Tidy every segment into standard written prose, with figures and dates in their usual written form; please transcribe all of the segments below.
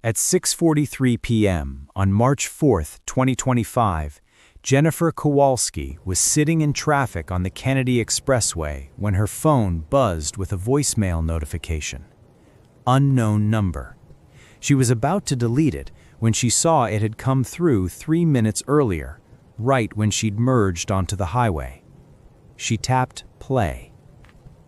At 6:43 p.m. on March 4, 2025, Jennifer Kowalski was sitting in traffic on the Kennedy Expressway when her phone buzzed with a voicemail notification. Unknown number. She was about to delete it when she saw it had come through 3 minutes earlier, right when she'd merged onto the highway. She tapped play.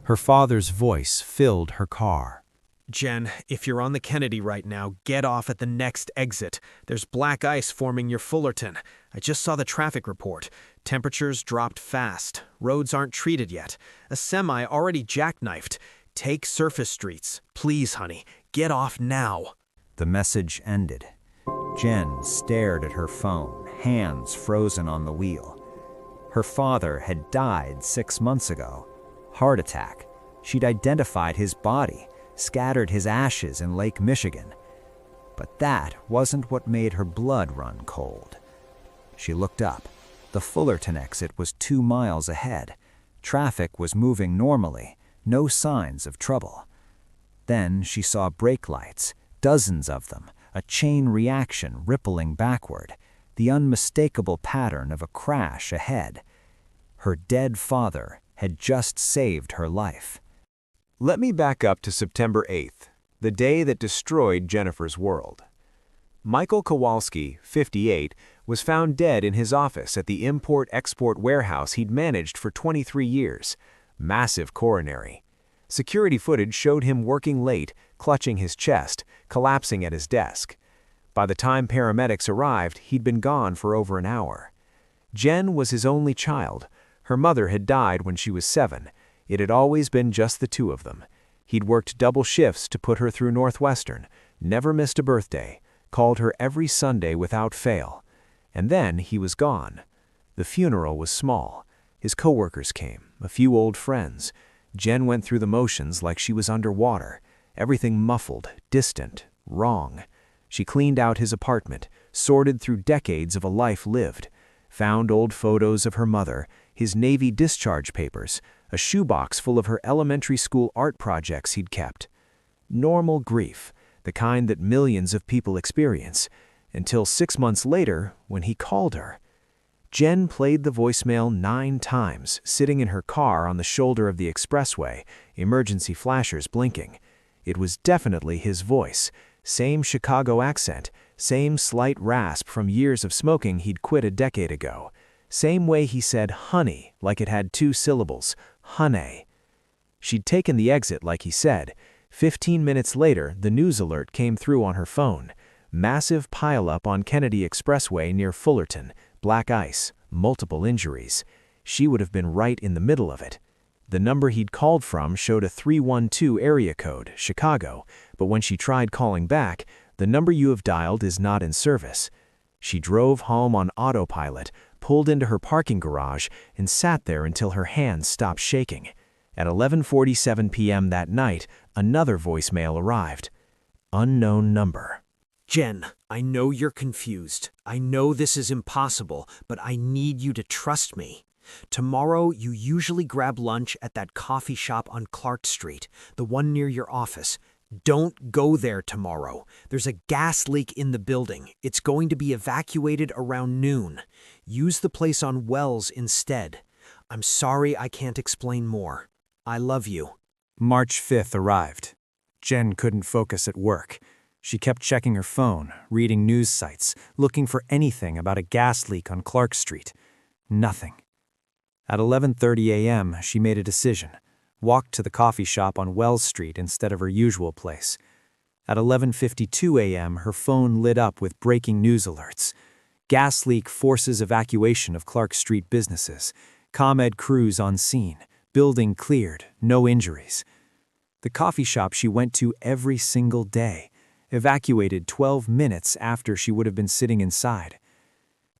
Her father's voice filled her car. Jen, if you're on the Kennedy right now, get off at the next exit. There's black ice forming near Fullerton. I just saw the traffic report. Temperatures dropped fast. Roads aren't treated yet. A semi already jackknifed. Take surface streets. Please, honey, get off now. The message ended. Jen stared at her phone, hands frozen on the wheel. Her father had died 6 months ago. Heart attack. She'd identified his body, scattered his ashes in Lake Michigan. But that wasn't what made her blood run cold. She looked up. The Fullerton exit was 2 miles ahead. Traffic was moving normally, no signs of trouble. Then she saw brake lights, dozens of them, a chain reaction rippling backward, the unmistakable pattern of a crash ahead. Her dead father had just saved her life. Let me back up to September 8th, the day that destroyed Jennifer's world. Michael Kowalski, 58, was found dead in his office at the import-export warehouse he'd managed for 23 years. Massive coronary. Security footage showed him working late, clutching his chest, collapsing at his desk. By the time paramedics arrived, he'd been gone for over an hour. Jen was his only child. Her mother had died when she was 7. It had always been just the two of them. He'd worked double shifts to put her through Northwestern, never missed a birthday, called her every Sunday without fail. And then he was gone. The funeral was small. His coworkers came, a few old friends. Jen went through the motions like she was underwater, everything muffled, distant, wrong. She cleaned out his apartment, sorted through decades of a life lived, found old photos of her mother, his Navy discharge papers, a shoebox full of her elementary school art projects he'd kept. Normal grief, the kind that millions of people experience, until 6 months later when he called her. Jen played the voicemail 9 times, sitting in her car on the shoulder of the expressway, emergency flashers blinking. It was definitely his voice, same Chicago accent, same slight rasp from years of smoking he'd quit a decade ago. Same way he said honey, like it had 2 syllables, honey. She'd taken the exit like he said. 15 minutes later, the news alert came through on her phone. Massive pileup on Kennedy Expressway near Fullerton, black ice, multiple injuries. She would have been right in the middle of it. The number he'd called from showed a 312 area code, Chicago, but when she tried calling back, the number you have dialed is not in service. She drove home on autopilot, pulled into her parking garage, and sat there until her hands stopped shaking. At 11:47 p.m. that night, another voicemail arrived. Unknown number. Jen, I know you're confused. I know this is impossible, but I need you to trust me. Tomorrow, you usually grab lunch at that coffee shop on Clark Street, the one near your office. Don't go there tomorrow. There's a gas leak in the building. It's going to be evacuated around noon. Use the place on Wells instead. I'm sorry I can't explain more. I love you. March 5th arrived. Jen couldn't focus at work. She kept checking her phone, reading news sites, looking for anything about a gas leak on Clark Street. Nothing. At 11:30 a.m., she made a decision. Walked to the coffee shop on Wells Street instead of her usual place. At 11:52 a.m., her phone lit up with breaking news alerts. Gas leak forces evacuation of Clark Street businesses. ComEd crews on scene. Building cleared. No injuries. The coffee shop she went to every single day. Evacuated 12 minutes after she would have been sitting inside.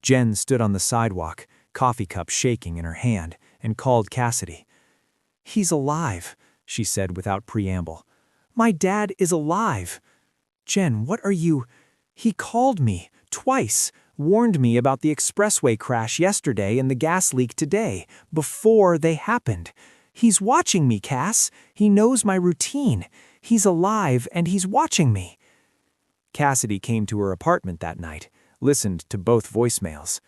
Jen stood on the sidewalk, coffee cup shaking in her hand, and called Cassidy. "He's alive," she said without preamble. "My dad is alive." "Jen, what are you—" "He called me, twice, warned me about the expressway crash yesterday and the gas leak today, before they happened. He's watching me, Cass. He knows my routine. He's alive and he's watching me." Cassidy came to her apartment that night, listened to both voicemails.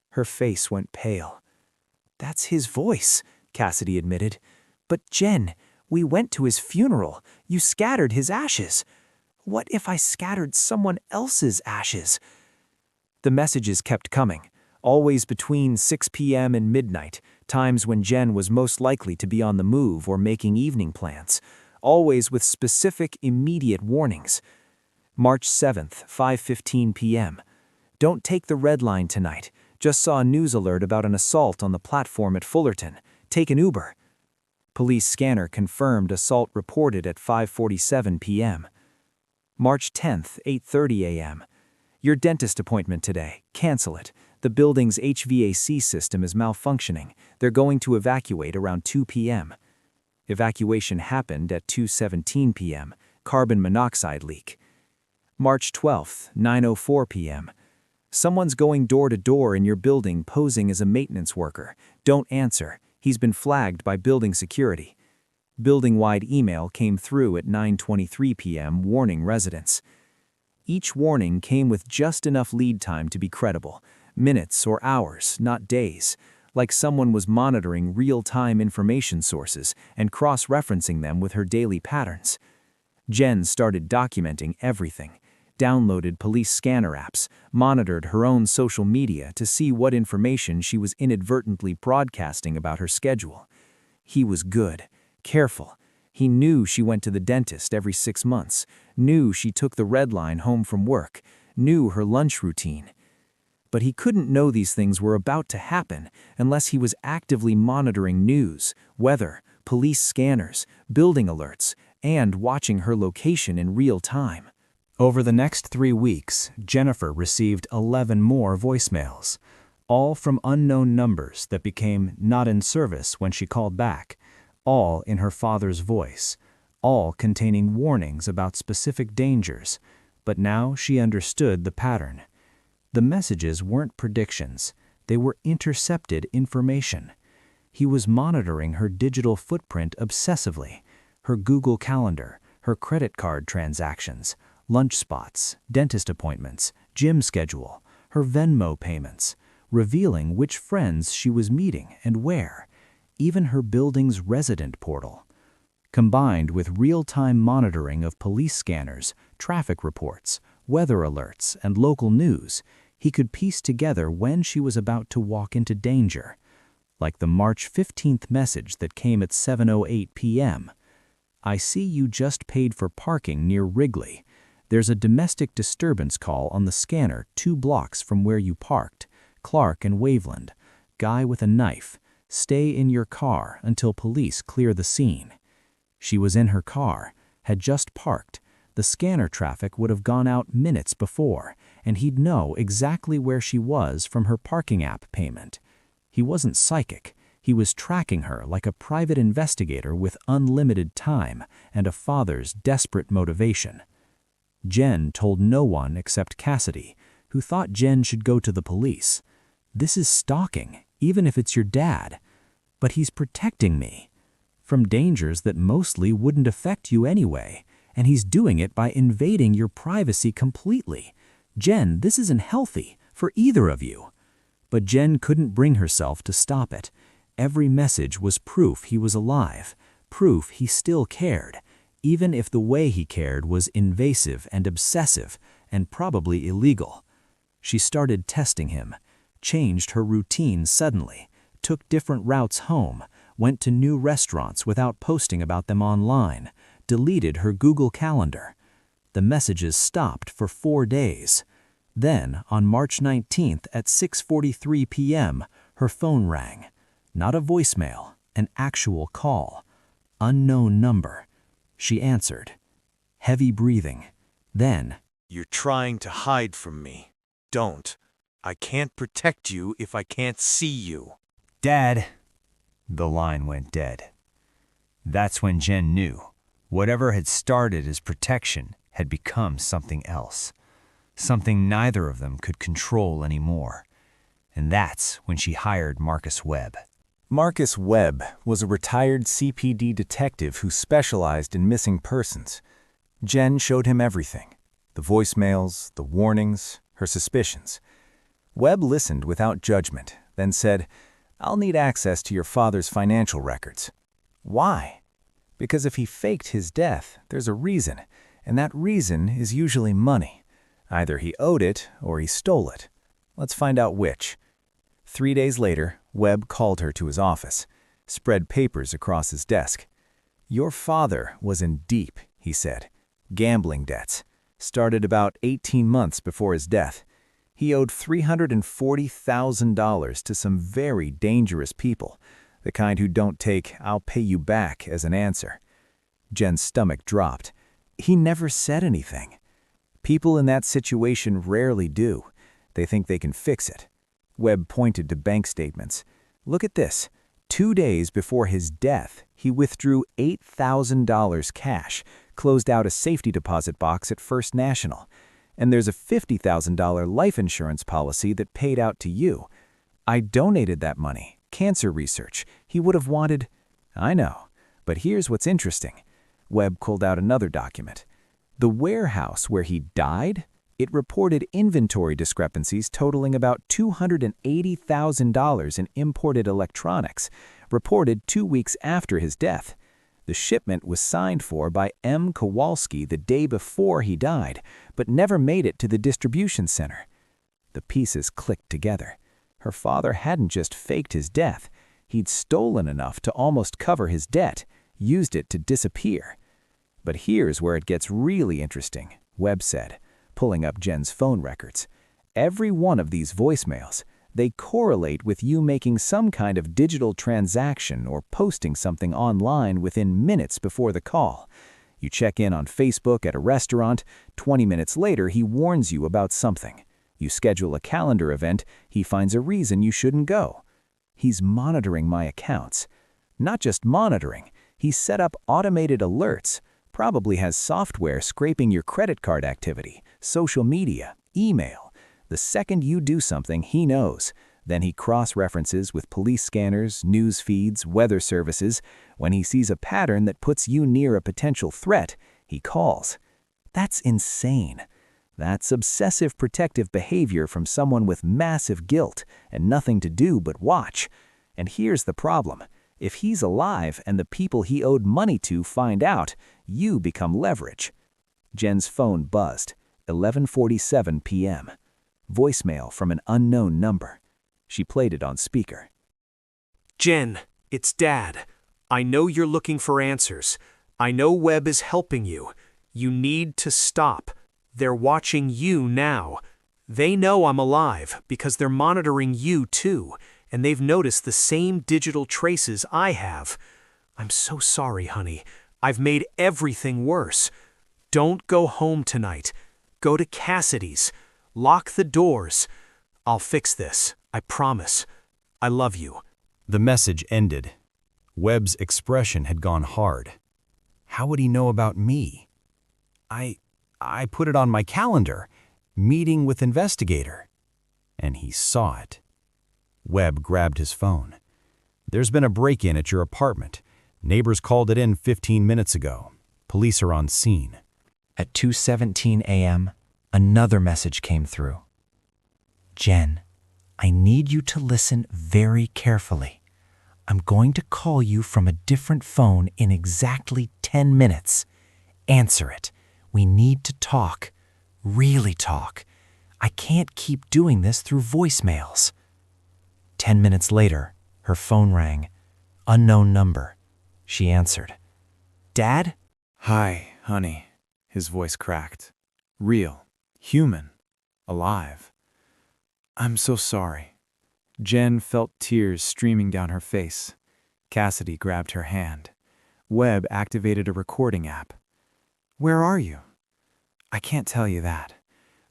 Her face went pale. "That's his voice," Cassidy admitted. "But Jen, we went to his funeral. You scattered his ashes. What if I scattered someone else's ashes?" The messages kept coming, always between 6 p.m. and midnight, times when Jen was most likely to be on the move or making evening plans, always with specific, immediate warnings. March 7th, 5:15 p.m. "Don't take the red line tonight. Just saw a news alert about an assault on the platform at Fullerton. Take an Uber." Police scanner confirmed assault reported at 5:47 p.m. March 10th, 8:30 a.m. "Your dentist appointment today. Cancel it. The building's HVAC system is malfunctioning. They're going to evacuate around 2 p.m. Evacuation happened at 2:17 p.m. Carbon monoxide leak. March 12th, 9:04 p.m. "Someone's going door to door in your building posing as a maintenance worker. Don't answer. He's been flagged by building security." Building-wide email came through at 9:23 p.m. warning residents. Each warning came with just enough lead time to be credible, minutes or hours, not days, like someone was monitoring real-time information sources and cross-referencing them with her daily patterns. Jen started documenting everything, downloaded police scanner apps, monitored her own social media to see what information she was inadvertently broadcasting about her schedule. He was good, careful. He knew she went to the dentist every 6 months, knew she took the red line home from work, knew her lunch routine. But he couldn't know these things were about to happen unless he was actively monitoring news, weather, police scanners, building alerts, and watching her location in real time. Over the next 3 weeks, Jennifer received 11 more voicemails, all from unknown numbers that became not in service when she called back, all in her father's voice, all containing warnings about specific dangers, but now she understood the pattern. The messages weren't predictions, they were intercepted information. He was monitoring her digital footprint obsessively, her Google Calendar, her credit card transactions, lunch spots, dentist appointments, gym schedule, her Venmo payments, revealing which friends she was meeting and where, even her building's resident portal. Combined with real-time monitoring of police scanners, traffic reports, weather alerts, and local news, he could piece together when she was about to walk into danger. Like the March 15th message that came at 7:08 p.m. "I see you just paid for parking near Wrigley. There's a domestic disturbance call on the scanner 2 blocks from where you parked. Clark and Waveland. Guy with a knife. Stay in your car until police clear the scene." She was in her car, had just parked. The scanner traffic would have gone out minutes before, and he'd know exactly where she was from her parking app payment. He wasn't psychic. He was tracking her like a private investigator with unlimited time and a father's desperate motivation. Jen told no one except Cassidy, who thought Jen should go to the police. "This is stalking, even if it's your dad. But he's protecting me from dangers that mostly wouldn't affect you anyway, and he's doing it by invading your privacy completely. Jen, this isn't healthy for either of you." But Jen couldn't bring herself to stop it. Every message was proof he was alive, proof he still cared, even if the way he cared was invasive and obsessive and probably illegal. She started testing him, changed her routine suddenly, took different routes home, went to new restaurants without posting about them online, deleted her Google Calendar. The messages stopped for 4 days. Then, on March 19th at 6:43 p.m., her phone rang. Not a voicemail, an actual call. Unknown number. She answered. Heavy breathing. Then, "You're trying to hide from me. Don't. I can't protect you if I can't see you." "Dad." The line went dead. That's when Jen knew. Whatever had started as protection had become something else. Something neither of them could control anymore. And that's when she hired Marcus Webb. Marcus Webb was a retired CPD detective who specialized in missing persons. Jen showed him everything. The voicemails, the warnings, her suspicions. Webb listened without judgment, then said, "I'll need access to your father's financial records." Why? Because if he faked his death, there's a reason, and that reason is usually money. Either he owed it or he stole it. Let's find out which. 3 days later, Webb called her to his office, spread papers across his desk. "Your father was in deep," he said. "Gambling debts. Started about 18 months before his death. He owed $340,000 to some very dangerous people, the kind who don't take 'I'll pay you back' as an answer." Jen's stomach dropped. He never said anything. People in that situation rarely do. They think they can fix it. Webb pointed to bank statements. "Look at this. 2 days before his death, he withdrew $8,000 cash, closed out a safety deposit box at First National. And there's a $50,000 life insurance policy that paid out to you. I donated that money. Cancer research. He would have wanted—" "I know. But here's what's interesting." Webb pulled out another document. The warehouse where he died, it reported inventory discrepancies totaling about $280,000 in imported electronics, reported 2 weeks after his death. The shipment was signed for by M. Kowalski the day before he died, but never made it to the distribution center. The pieces clicked together. Her father hadn't just faked his death. He'd stolen enough to almost cover his debt, used it to disappear. "But here's where it gets really interesting," Webb said, pulling up Jen's phone records. "Every one of these voicemails, they correlate with you making some kind of digital transaction or posting something online within minutes before the call. You check in on Facebook at a restaurant, 20 minutes later he warns you about something. You schedule a calendar event, he finds a reason you shouldn't go. He's monitoring my accounts. Not just monitoring, he's set up automated alerts, probably has software scraping your credit card activity, social media, email. The second you do something, he knows. Then he cross-references with police scanners, news feeds, weather services. When he sees a pattern that puts you near a potential threat, he calls. That's insane. That's obsessive protective behavior from someone with massive guilt and nothing to do but watch. And here's the problem. If he's alive and the people he owed money to find out, you become leverage." Jen's phone buzzed. 11:47 p.m. Voicemail from an unknown number. She played it on speaker. "Jen, it's Dad. I know you're looking for answers. I know Webb is helping you. You need to stop. They're watching you now. They know I'm alive because they're monitoring you too, and they've noticed the same digital traces I have. I'm so sorry, honey. I've made everything worse. Don't go home tonight. Go to Cassidy's. Lock the doors. I'll fix this. I promise. I love you." The message ended. Webb's expression had gone hard. How would he know about me? I put it on my calendar. Meeting with investigator. And he saw it. Webb grabbed his phone. "There's been a break-in at your apartment. Neighbors called it in 15 minutes ago. Police are on scene." At 2:17 a.m., another message came through. "Jen, I need you to listen very carefully. I'm going to call you from a different phone in exactly 10 minutes. Answer it. We need to talk. Really talk. I can't keep doing this through voicemails." 10 minutes later, her phone rang. Unknown number. She answered. "Dad?" "Hi, honey." His voice cracked. "Real. Human. Alive. I'm so sorry." Jen felt tears streaming down her face. Cassidy grabbed her hand. Webb activated a recording app. "Where are you?" "I can't tell you that,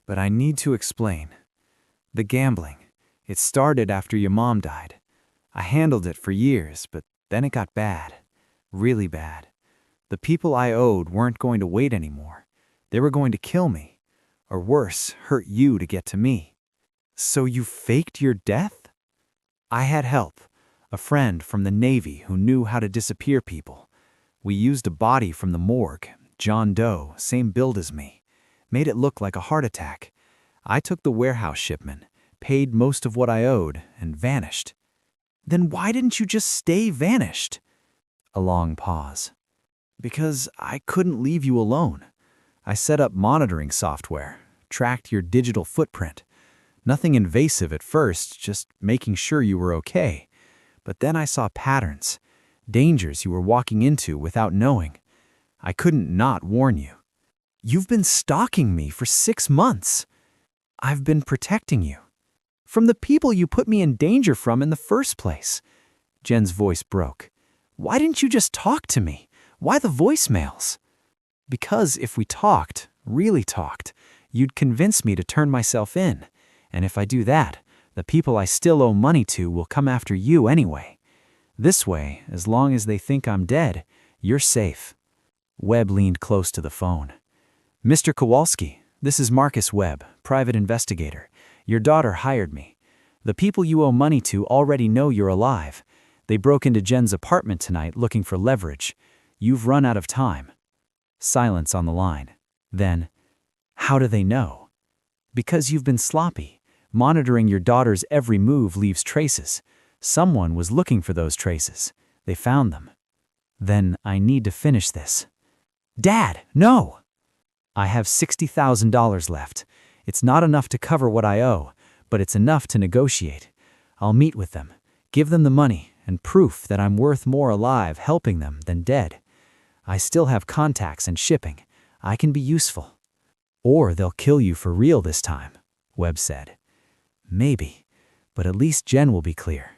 but I need to explain. The gambling, it started after your mom died. I handled it for years, but then it got bad. Really bad. The people I owed weren't going to wait anymore. They were going to kill me, or worse, hurt you to get to me. So you faked your death?" "I had help. A friend from the Navy who knew how to disappear people. We used a body from the morgue, John Doe, same build as me. made it look like a heart attack. I took the warehouse shipment, paid most of what I owed, and vanished. Then why didn't you just stay vanished? A long pause. Because I couldn't leave you alone. I set up monitoring software, tracked your digital footprint. Nothing invasive at first, just making sure you were okay. But then I saw patterns, dangers you were walking into without knowing. I couldn't not warn you. You've been stalking me for 6 months. I've been protecting you. From the people you put me in danger from in the first place. Jen's voice broke. Why didn't you just talk to me? Why the voicemails? Because if we talked, really talked, you'd convince me to turn myself in. And if I do that, the people I still owe money to will come after you anyway. This way, as long as they think I'm dead, you're safe. Webb leaned close to the phone. Mr. Kowalski, this is Marcus Webb, private investigator. Your daughter hired me. The people you owe money to already know you're alive. They broke into Jen's apartment tonight looking for leverage. You've run out of time. Silence on the line. Then, how do they know? Because you've been sloppy. Monitoring your daughter's every move leaves traces. Someone was looking for those traces. They found them. Then I need to finish this. Dad, no! I have $60,000 left. It's not enough to cover what I owe, but it's enough to negotiate. I'll meet with them, give them the money, and proof that I'm worth more alive helping them than dead. I still have contacts and shipping. I can be useful. Or they'll kill you for real this time, Webb said. Maybe, but at least Jen will be clear.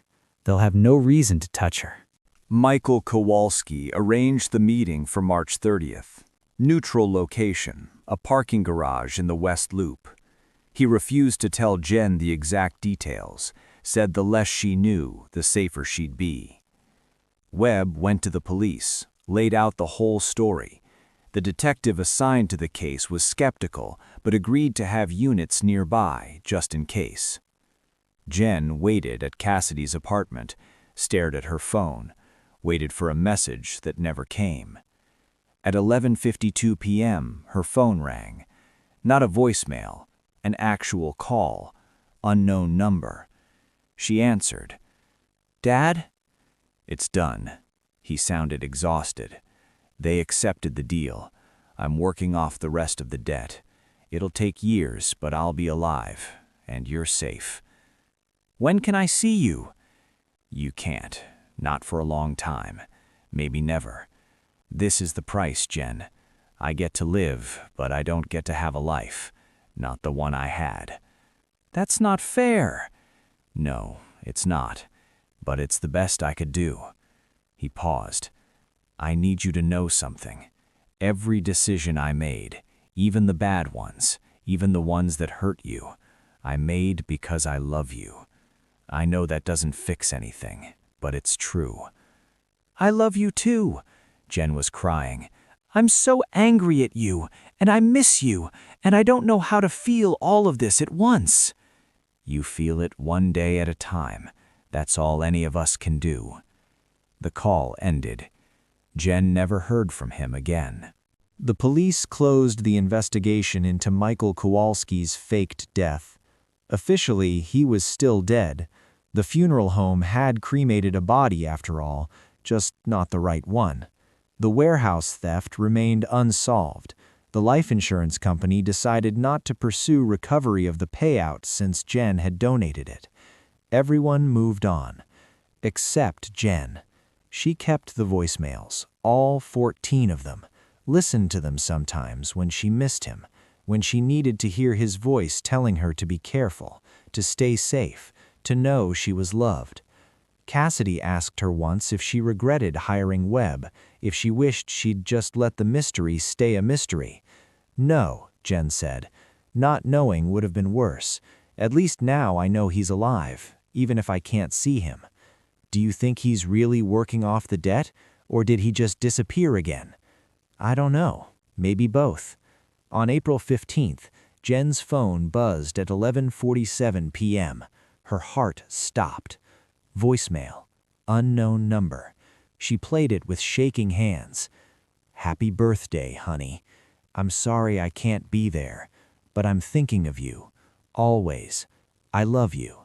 They'll have no reason to touch her. Michael Kowalski arranged the meeting for March 30th. Neutral location, a parking garage in the West Loop. He refused to tell Jen the exact details, said the less she knew, the safer she'd be. Webb went to the police, laid out the whole story. The detective assigned to the case was skeptical, but agreed to have units nearby, just in case. Jen waited at Cassidy's apartment, stared at her phone, waited for a message that never came. At 11:52 p.m., her phone rang. Not a voicemail, an actual call, unknown number. She answered. Dad? It's done. He sounded exhausted. They accepted the deal. I'm working off the rest of the debt. It'll take years, but I'll be alive, and you're safe. When can I see you? You can't. Not for a long time. Maybe never. This is the price, Jen. I get to live, but I don't get to have a life. Not the one I had. That's not fair. No, it's not. But it's the best I could do. He paused. I need you to know something. Every decision I made, even the bad ones, even the ones that hurt you, I made because I love you. I know that doesn't fix anything, but it's true. I love you too, Jen was crying. I'm so angry at you, and I miss you, and I don't know how to feel all of this at once. You feel it one day at a time. That's all any of us can do. The call ended. Jen never heard from him again. The police closed the investigation into Michael Kowalski's faked death. Officially, he was still dead. The funeral home had cremated a body after all, just not the right one. The warehouse theft remained unsolved. The life insurance company decided not to pursue recovery of the payout since Jen had donated it. Everyone moved on, except Jen. She kept the voicemails, all 14 of them, listened to them sometimes when she missed him, when she needed to hear his voice telling her to be careful, to stay safe, to know she was loved. Cassidy asked her once if she regretted hiring Webb, if she wished she'd just let the mystery stay a mystery. No, Jen said. Not knowing would have been worse. At least now I know he's alive, even if I can't see him. Do you think he's really working off the debt, or did he just disappear again? I don't know. Maybe both. On April 15th, Jen's phone buzzed at 11:47 p.m. Her heart stopped. Voicemail. Unknown number. She played it with shaking hands. Happy birthday, honey. I'm sorry I can't be there, but I'm thinking of you. Always. I love you."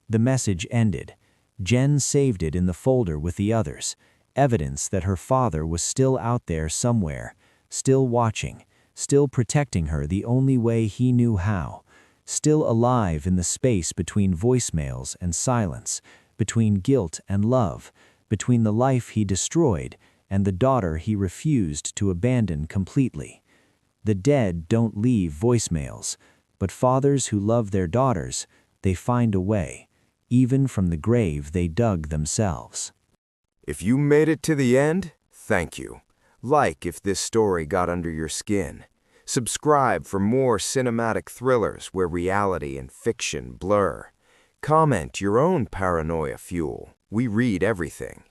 The message ended. Jen saved it in the folder with the others, evidence that her father was still out there somewhere, still watching, still protecting her the only way he knew how, still alive in the space between voicemails and silence, between guilt and love, between the life he destroyed and the daughter he refused to abandon completely. The dead don't leave voicemails, but fathers who love their daughters, they find a way, even from the grave they dug themselves. If you made it to the end, thank you. Like if this story got under your skin. Subscribe for more cinematic thrillers where reality and fiction blur. Comment your own paranoia fuel. We read everything.